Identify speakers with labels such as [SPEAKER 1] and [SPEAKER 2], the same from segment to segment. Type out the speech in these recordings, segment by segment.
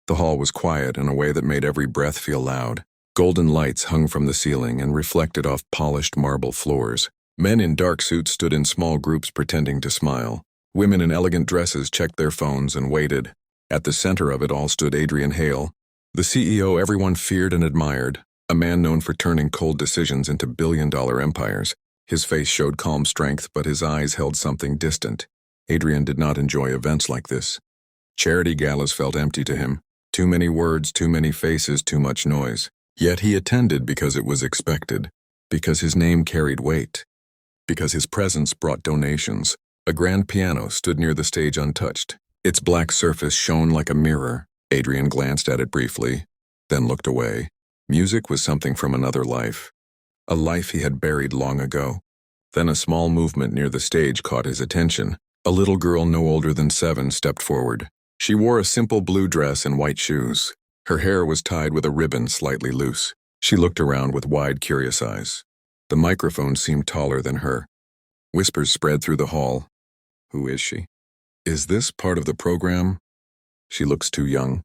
[SPEAKER 1] The hall was quiet in a way that made every breath feel loud. Golden lights hung from the ceiling and reflected off polished marble floors. Men in dark suits stood in small groups pretending to smile. Women in elegant dresses checked their phones and waited. At the center of it all stood Adrian Hale, the CEO everyone feared and admired, a man known for turning cold decisions into billion-dollar empires. His face showed calm strength, but his eyes held something distant. Adrian did not enjoy events like this. Charity galas felt empty to him. Too many words, too many faces, too much noise. Yet he attended because it was expected, because his name carried weight, because his presence brought donations. A grand piano stood near the stage untouched. Its black surface shone like a mirror. Adrian glanced at it briefly, then looked away. Music was something from another life, a life he had buried long ago. Then a small movement near the stage caught his attention. A little girl no older than 7 stepped forward. She wore a simple blue dress and white shoes. Her hair was tied with a ribbon slightly loose. She looked around with wide, curious eyes. The microphone seemed taller than her. Whispers spread through the hall. Who is she? Is this part of the program? She looks too young.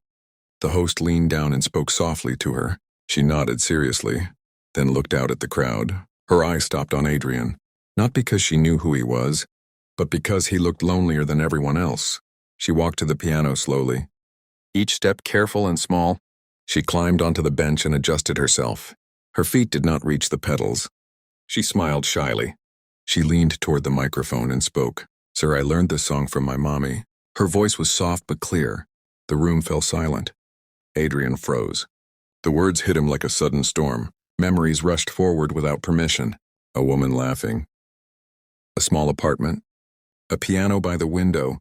[SPEAKER 1] The host leaned down and spoke softly to her. She nodded seriously, then looked out at the crowd. Her eye stopped on Adrian, not because she knew who he was, but because he looked lonelier than everyone else. She walked to the piano slowly, each step careful and small. She climbed onto the bench and adjusted herself. Her feet did not reach the pedals. She smiled shyly. She leaned toward the microphone and spoke. "Sir, I learned this song from my mommy." Her voice was soft but clear. The room fell silent. Adrian froze. The words hit him like a sudden storm. Memories rushed forward without permission. A woman laughing. A small apartment. A piano by the window.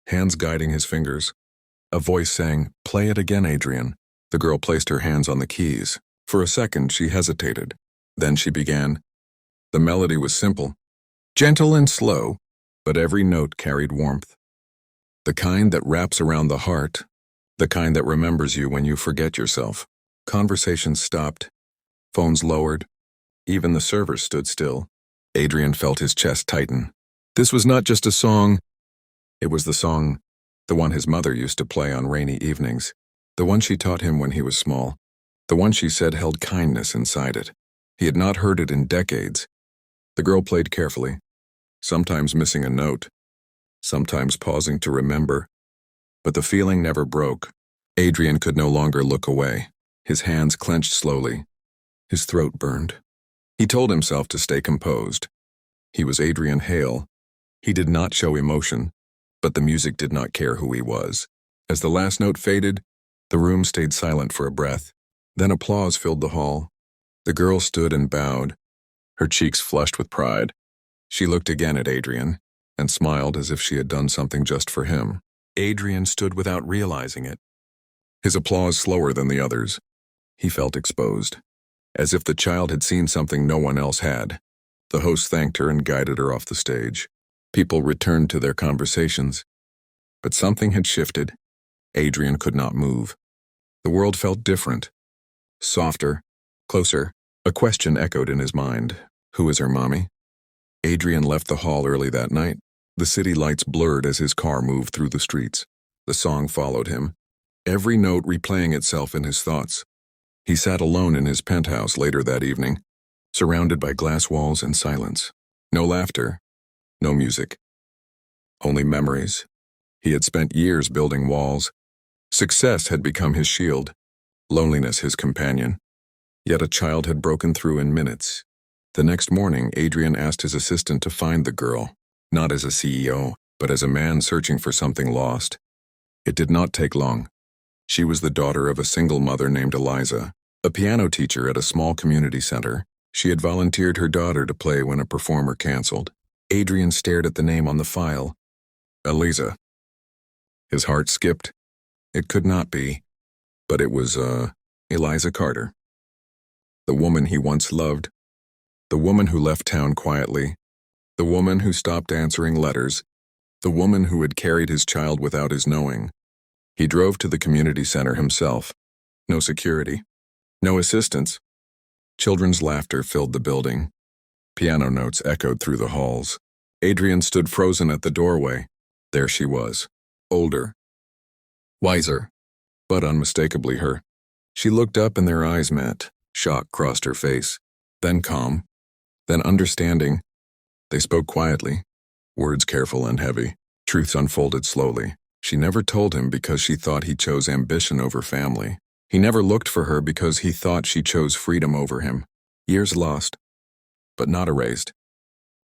[SPEAKER 1] Hands guiding his fingers. A voice saying, "Play it again, Adrian." The girl placed her hands on the keys. For a second, she hesitated. Then she began. The melody was simple, gentle and slow, but every note carried warmth. The kind that wraps around the heart, the kind that remembers you when you forget yourself. Conversations stopped. Phones lowered. Even the servers stood still. Adrian felt his chest tighten. This was not just a song. It was the song, the one his mother used to play on rainy evenings, the one she taught him when he was small, the one she said held kindness inside it. He had not heard it in decades. The girl played carefully, sometimes missing a note, sometimes pausing to remember. But the feeling never broke. Adrian could no longer look away. His hands clenched slowly. His throat burned. He told himself to stay composed. He was Adrian Hale. He did not show emotion, but the music did not care who he was. As the last note faded, the room stayed silent for a breath. Then applause filled the hall. The girl stood and bowed, her cheeks flushed with pride. She looked again at Adrian and smiled as if she had done something just for him. Adrian stood without realizing it, his applause slower than the others. He felt exposed, as if the child had seen something no one else had. The host thanked her and guided her off the stage. People returned to their conversations. But something had shifted. Adrian could not move. The world felt different. Softer, closer. A question echoed in his mind. Who is her mommy? Adrian left the hall early that night. The city lights blurred as his car moved through the streets. The song followed him, every note replaying itself in his thoughts. He sat alone in his penthouse later that evening, surrounded by glass walls and silence. No laughter, no music, only memories. He had spent years building walls. Success had become his shield, loneliness his companion. Yet a child had broken through in minutes. The next morning, Adrian asked his assistant to find the girl, not as a CEO, but as a man searching for something lost. It did not take long. She was the daughter of a single mother named Eliza, a piano teacher at a small community center. She had volunteered her daughter to play when a performer canceled. Adrian stared at the name on the file. Eliza. His heart skipped. It could not be, but it was, Eliza Carter. The woman he once loved. The woman who left town quietly. The woman who stopped answering letters. The woman who had carried his child without his knowing. He drove to the community center himself. No security. No assistance. Children's laughter filled the building. Piano notes echoed through the halls. Adrian stood frozen at the doorway. There she was. Older. Wiser. but unmistakably her. She looked up and their eyes met. Shock crossed her face. Then calm. Then understanding. They spoke quietly, words careful and heavy. Truths unfolded slowly. She never told him because she thought he chose ambition over family. He never looked for her because he thought she chose freedom over him. Years lost, but not erased.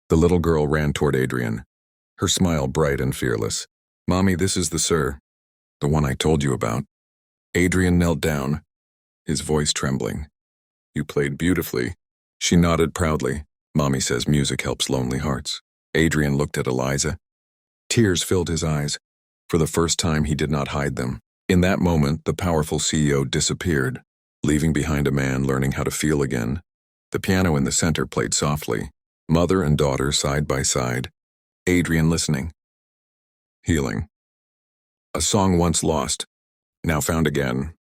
[SPEAKER 1] The little girl ran toward Adrian, her smile bright and fearless. "Mommy, this is the sir, the one I told you about." Adrian knelt down, his voice trembling. "You played beautifully." She nodded proudly. "Mommy says music helps lonely hearts." Adrian looked at Eliza. Tears filled his eyes. For the first time, he did not hide them. In that moment, the powerful CEO disappeared, leaving behind a man learning how to feel again. The piano in the center played softly, mother and daughter side by side, Adrian listening. Healing. A song once lost, now found again,